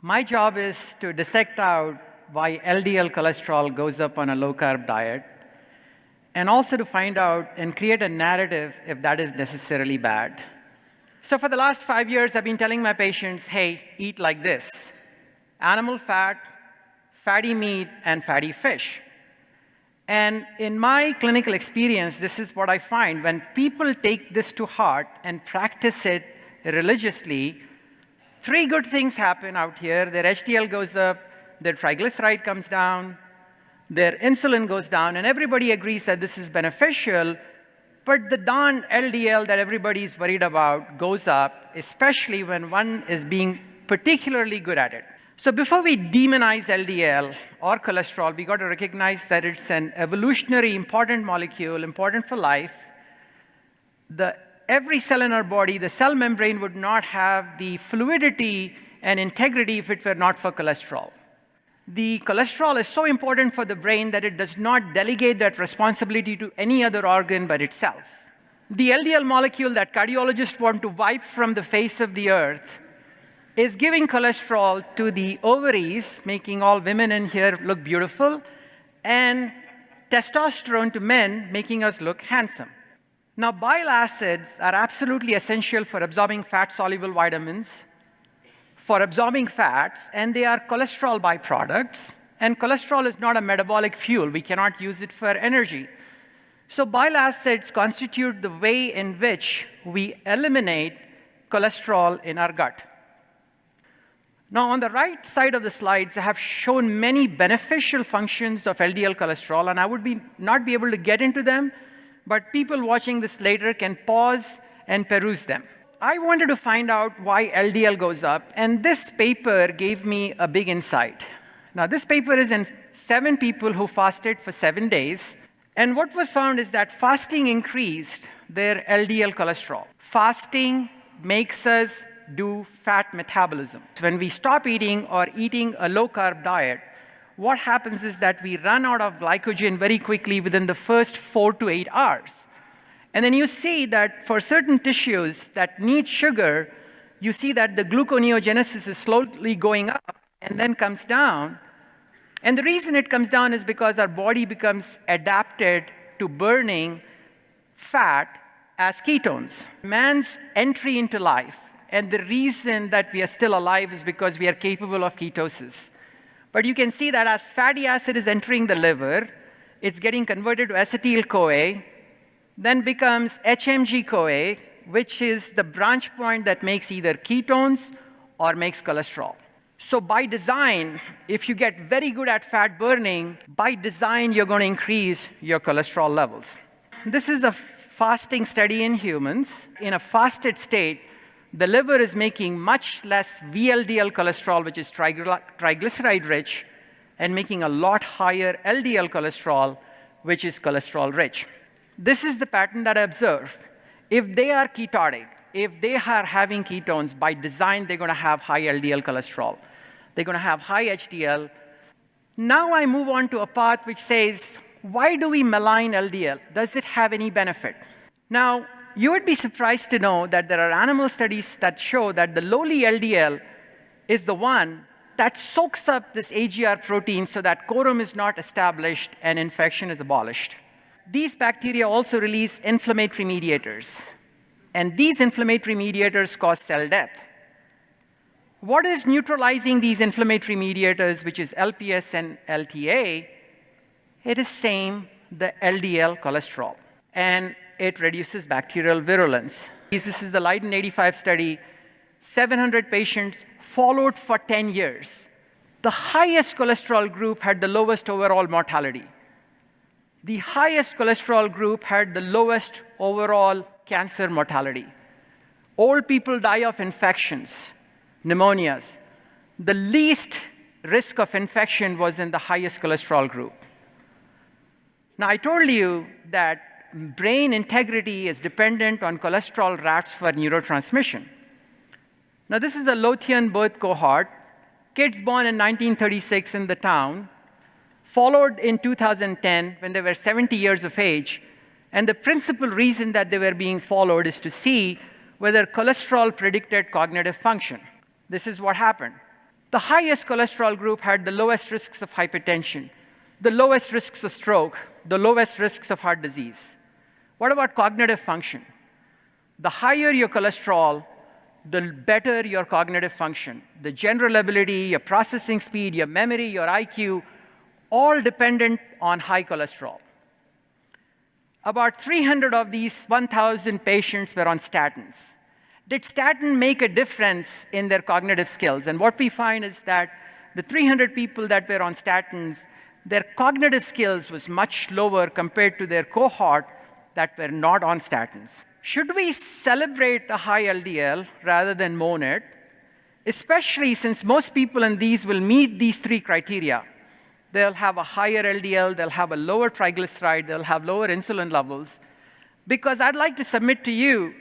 My job is to dissect out why LDL cholesterol goes up on a low-carb diet, and also to find out and create a narrative if that is necessarily bad. So for the last 5 years, I've been telling my patients, hey, eat like this: animal fat, fatty meat, and fatty fish. And in my clinical experience, this is what I find. When people take this to heart and practice it religiously, 3 good things happen out here. Their HDL goes up, their triglyceride comes down, their insulin goes down, and everybody agrees that this is beneficial. But the darn LDL that everybody is worried about goes up, especially when one is being particularly good at it. So before we demonize LDL or cholesterol, we got to recognize that it's an evolutionary important molecule, important for life. Every cell in our body, the cell membrane would not have the fluidity and integrity if it were not for cholesterol. The cholesterol is so important for the brain that it does not delegate that responsibility to any other organ but itself. The LDL molecule that cardiologists want to wipe from the face of the earth is giving cholesterol to the ovaries, making all women in here look beautiful, and testosterone to men, making us look handsome. Now, bile acids are absolutely essential for absorbing fat-soluble vitamins, for absorbing fats, and they are cholesterol byproducts. And cholesterol is not a metabolic fuel. We cannot use it for energy. So bile acids constitute the way in which we eliminate cholesterol in our gut. Now, on the right side of the slides, I have shown many beneficial functions of LDL cholesterol, and I would not be able to get into them, but people watching this later can pause and peruse them. I wanted to find out why LDL goes up, and this paper gave me a big insight. Now, this paper is in 7 people who fasted for 7 days, and what was found is that fasting increased their LDL cholesterol. Fasting makes us do fat metabolism. When we stop eating or eating a low-carb diet, what happens is that we run out of glycogen very quickly within the first 4 to 8 hours. And then you see that for certain tissues that need sugar, you see that the gluconeogenesis is slowly going up and then comes down. And the reason it comes down is because our body becomes adapted to burning fat as ketones. Man's entry into life, and the reason that we are still alive is because we are capable of ketosis. But you can see that as fatty acid is entering the liver, it's getting converted to acetyl-CoA, then becomes HMG-CoA, which is the branch point that makes either ketones or makes cholesterol. So by design, if you get very good at fat burning, by design, you're going to increase your cholesterol levels. This is a fasting study in humans. In a fasted state, the liver is making much less VLDL cholesterol, which is triglyceride-rich, and making a lot higher LDL cholesterol, which is cholesterol-rich. This is the pattern that I observed. If they are ketotic, if they are having ketones, by design, they're going to have high LDL cholesterol. They're going to have high HDL. Now I move on to a path which says, why do we malign LDL? Does it have any benefit? Now, you would be surprised to know that there are animal studies that show that the lowly LDL is the one that soaks up this AGR protein so that quorum is not established and infection is abolished. These bacteria also release inflammatory mediators, and these inflammatory mediators cause cell death. What is neutralizing these inflammatory mediators, which is LPS and LTA? It is the LDL cholesterol, and it reduces bacterial virulence. This is the Leiden 85 study, 700 patients followed for 10 years. The highest cholesterol group had the lowest overall mortality. The highest cholesterol group had the lowest overall cancer mortality. Old people die of infections, pneumonias. The least risk of infection was in the highest cholesterol group. Now, I told you that brain integrity is dependent on cholesterol rats for neurotransmission. Now, this is a Lothian birth cohort, kids born in 1936 in the town, followed in 2010 when they were 70 years of age, and the principal reason that they were being followed is to see whether cholesterol predicted cognitive function. This is what happened. The highest cholesterol group had the lowest risks of hypertension, the lowest risks of stroke, the lowest risks of heart disease. What about cognitive function? The higher your cholesterol, the better your cognitive function. The general ability, your processing speed, your memory, your IQ, all dependent on high cholesterol. About 300 of these 1,000 patients were on statins. Did statin make a difference in their cognitive skills? And what we find is that the 300 people that were on statins, their cognitive skills was much lower compared to their cohort that were not on statins. Should we celebrate a high LDL rather than mourn it, especially since most people in these will meet these three criteria? They'll have a higher LDL, they'll have a lower triglyceride, they'll have lower insulin levels. Because I'd like to submit to you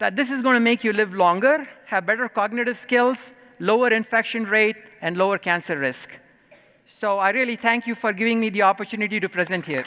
that this is going to make you live longer, have better cognitive skills, lower infection rate, and lower cancer risk. So I really thank you for giving me the opportunity to present here.